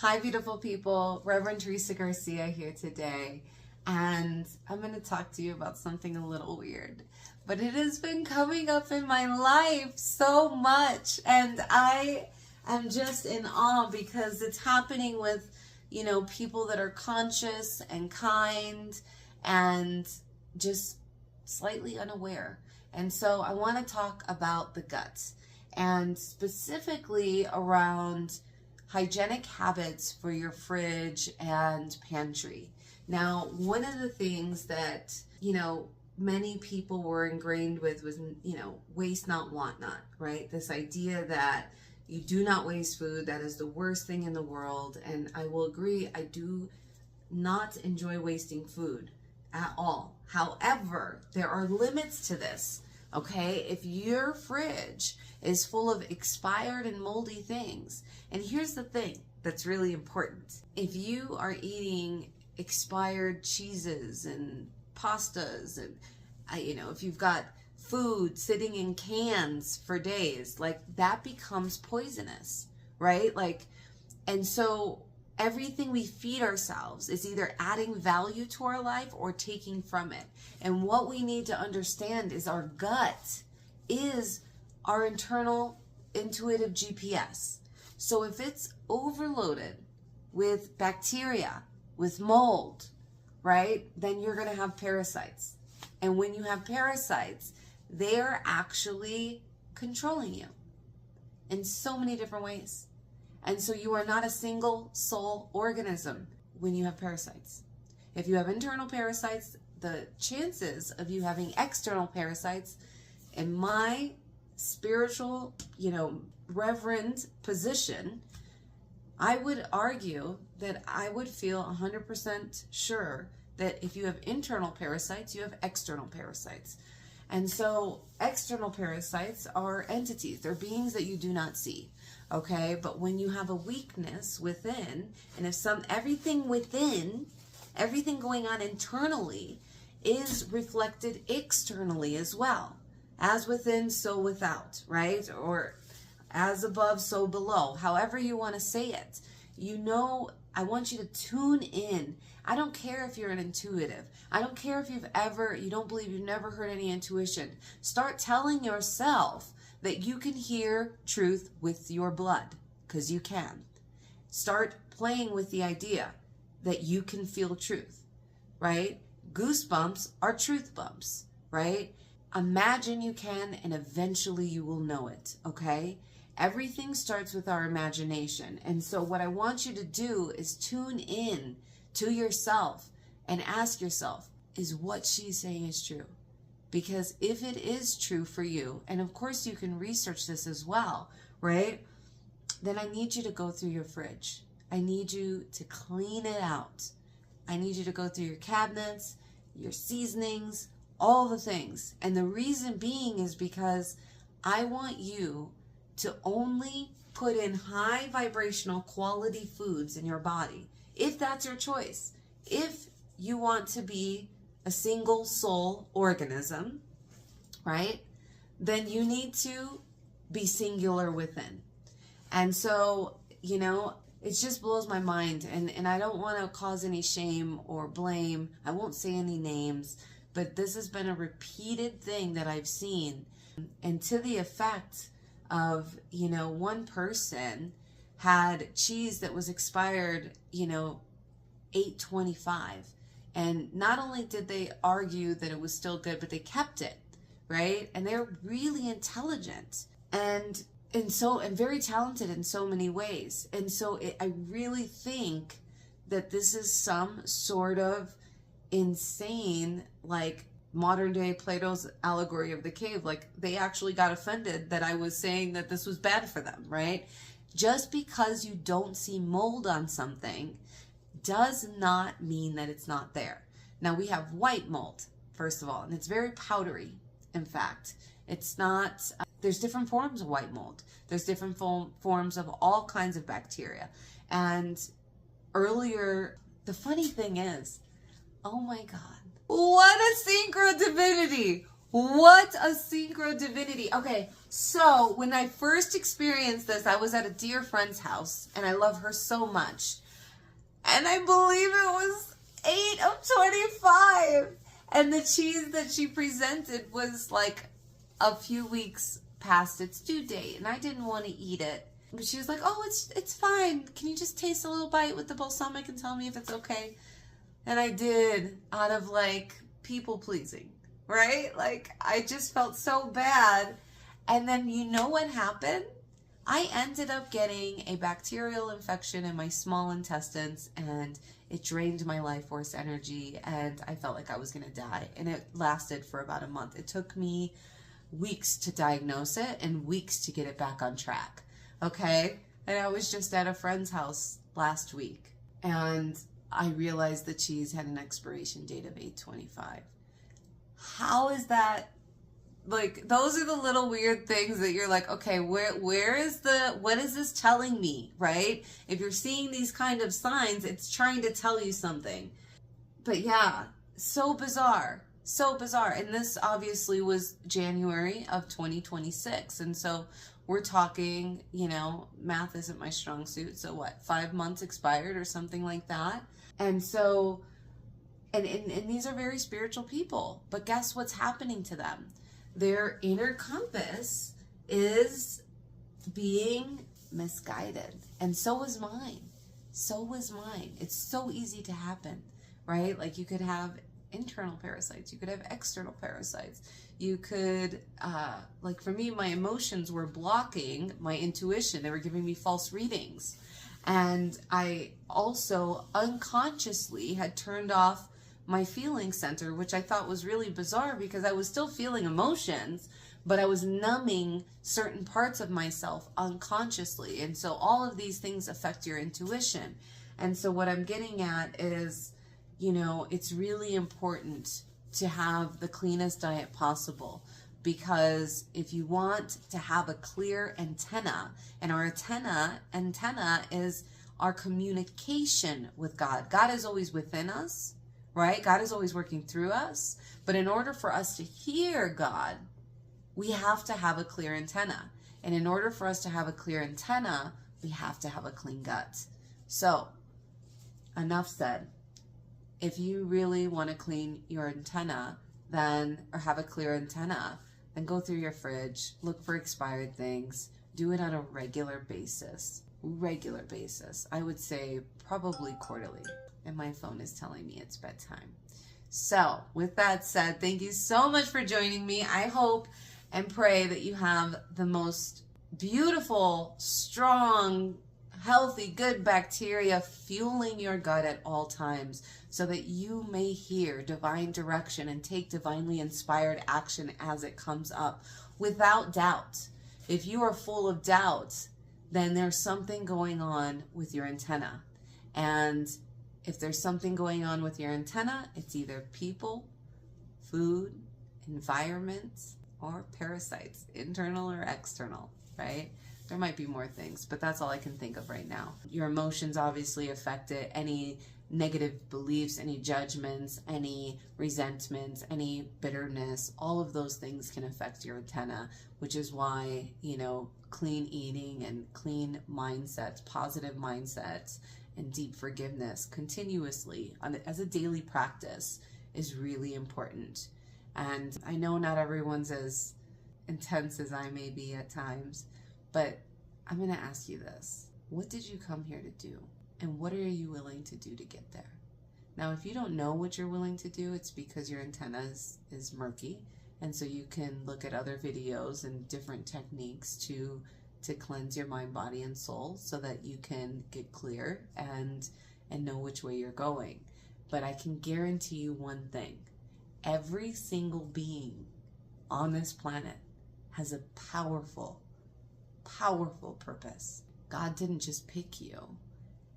Hi, beautiful people. Reverend Teresa Garcia here today, and I'm going to talk to you about something a little weird, but it has been coming up in my life so much, and I am just in awe because it's happening with, people that are conscious and kind and just slightly unaware. And so I want to talk about the gut, and specifically around hygienic habits for your fridge and pantry. Now, one of the things that, many people were ingrained with was, waste not, want not, right? This idea that you do not waste food, that is the worst thing in the world. And I will agree, I do not enjoy wasting food at all. However, there are limits to this, okay? If your fridge is full of expired and moldy things, and here's the thing that's really important. If you are eating expired cheeses and pastas and, if you've got food sitting in cans for days, like that becomes poisonous, right? And so everything we feed ourselves is either adding value to our life or taking from it. And what we need to understand is our gut is our internal intuitive GPS. So if it's overloaded with bacteria, with mold, right, then you're going to have parasites. And when you have parasites, they're actually controlling you in so many different ways. And so you are not a single soul organism when you have parasites. If you have internal parasites, the chances of you having external parasites, in my spiritual, reverend position, I would argue that I would feel 100% sure that if you have internal parasites, you have external parasites. And so external parasites are entities. They're beings that you do not see, okay? But when you have a weakness within, and if everything within, everything going on internally is reflected externally as well. As within, so without, right? Or as above, so below. However you want to say it. I want you to tune in. I don't care if you're an intuitive. I don't care if you don't believe you've never heard any intuition. Start telling yourself that you can hear truth with your blood, because you can. Start playing with the idea that you can feel truth, right? Goosebumps are truth bumps, right? Imagine you can, and eventually you will know it, okay? Everything starts with our imagination. And so what I want you to do is tune in to yourself and ask yourself, is what she's saying is true? Because if it is true for you, and of course you can research this as well, right? Then I need you to go through your fridge. I need you to clean it out. I need you to go through your cabinets, your seasonings, all the things. And the reason being is because I want you to only put in high vibrational quality foods in your body, if that's your choice. If you want to be a single soul organism, right, then you need to be singular within. And so, it just blows my mind, and I don't want to cause any shame or blame. I won't say any names, but this has been a repeated thing that I've seen, and to the effect of, one person had cheese that was expired, 8/25. And not only did they argue that it was still good, but they kept it, right? And they're really intelligent and very talented in so many ways. And so I really think that this is some sort of insane, modern day Plato's allegory of the cave. They actually got offended that I was saying that this was bad for them, right? Just because you don't see mold on something does not mean that it's not there. Now we have white mold, first of all, and it's very powdery. In fact, it's not, there's different forms of white mold. There's different forms of all kinds of bacteria. And earlier, the funny thing is, oh my God, what a synchro divinity. What a synchro divinity. Okay, so when I first experienced this, I was at a dear friend's house, and I love her so much. And I believe it was 8 of 25. And the cheese that she presented was like a few weeks past its due date, and I didn't want to eat it. But she was like, oh, it's fine. Can you just taste a little bite with the balsamic and tell me if it's okay? And I did, out of like people pleasing, right? Like I just felt so bad. And then you know what happened? I ended up getting a bacterial infection in my small intestines, and it drained my life force energy, and I felt like I was going to die. And it lasted for about a month. It took me weeks to diagnose it and weeks to get it back on track. Okay? And I was just at a friend's house last week, and I realized the cheese had an expiration date of 8/25. How is that? Like, those are the little weird things that you're like, okay, what is this telling me, right? If you're seeing these kind of signs, it's trying to tell you something. But yeah, so bizarre. So bizarre. And this obviously was January of 2026. And so we're talking, math isn't my strong suit. So what, 5 months expired or something like that? And so, and these are very spiritual people. But guess what's happening to them? Their inner compass is being misguided. And so was mine. So was mine. It's so easy to happen, right? Like you could have internal parasites. You could have external parasites. You could, like for me, my emotions were blocking my intuition. They were giving me false readings. And I also unconsciously had turned off my feeling center, which I thought was really bizarre because I was still feeling emotions, but I was numbing certain parts of myself unconsciously. And so all of these things affect your intuition. And so what I'm getting at is, it's really important to have the cleanest diet possible, because if you want to have a clear antenna, and our antenna is our communication with God. God is always within us, right? God is always working through us. But in order for us to hear God, we have to have a clear antenna. And in order for us to have a clear antenna, we have to have a clean gut. So, enough said. If you really want to clean your antenna, or have a clear antenna, then go through your fridge, look for expired things, do it on a regular basis. I would say probably quarterly. And my phone is telling me it's bedtime. So with that said, thank you so much for joining me. I hope and pray that you have the most beautiful, strong, healthy, good bacteria fueling your gut at all times, so that you may hear divine direction and take divinely inspired action as it comes up without doubt. If you are full of doubt, then there's something going on with your antenna. And if there's something going on with your antenna, it's either people, food, environment, or parasites, internal or external, right? There might be more things, but that's all I can think of right now. Your emotions obviously affect it. Any negative beliefs, any judgments, any resentments, any bitterness, all of those things can affect your antenna, which is why, clean eating and clean mindsets, positive mindsets, and deep forgiveness continuously as a daily practice is really important. And I know not everyone's as intense as I may be at times, but I'm going to ask you this. What did you come here to do? And what are you willing to do to get there? Now, if you don't know what you're willing to do, it's because your antenna is murky. And so you can look at other videos and different techniques to cleanse your mind, body, and soul, so that you can get clear and know which way you're going. But I can guarantee you one thing. Every single being on this planet has a powerful, powerful purpose. God didn't just pick you.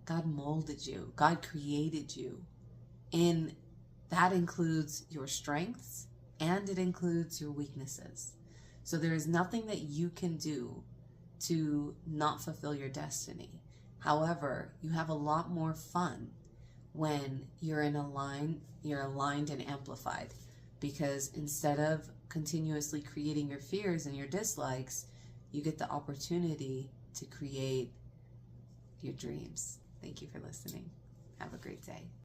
God molded you. God created you. And that includes your strengths and it includes your weaknesses. So there is nothing that you can do to not fulfill your destiny. However, you have a lot more fun when you're aligned and amplified, because instead of continuously creating your fears and your dislikes, you get the opportunity to create your dreams. Thank you for listening. Have a great day.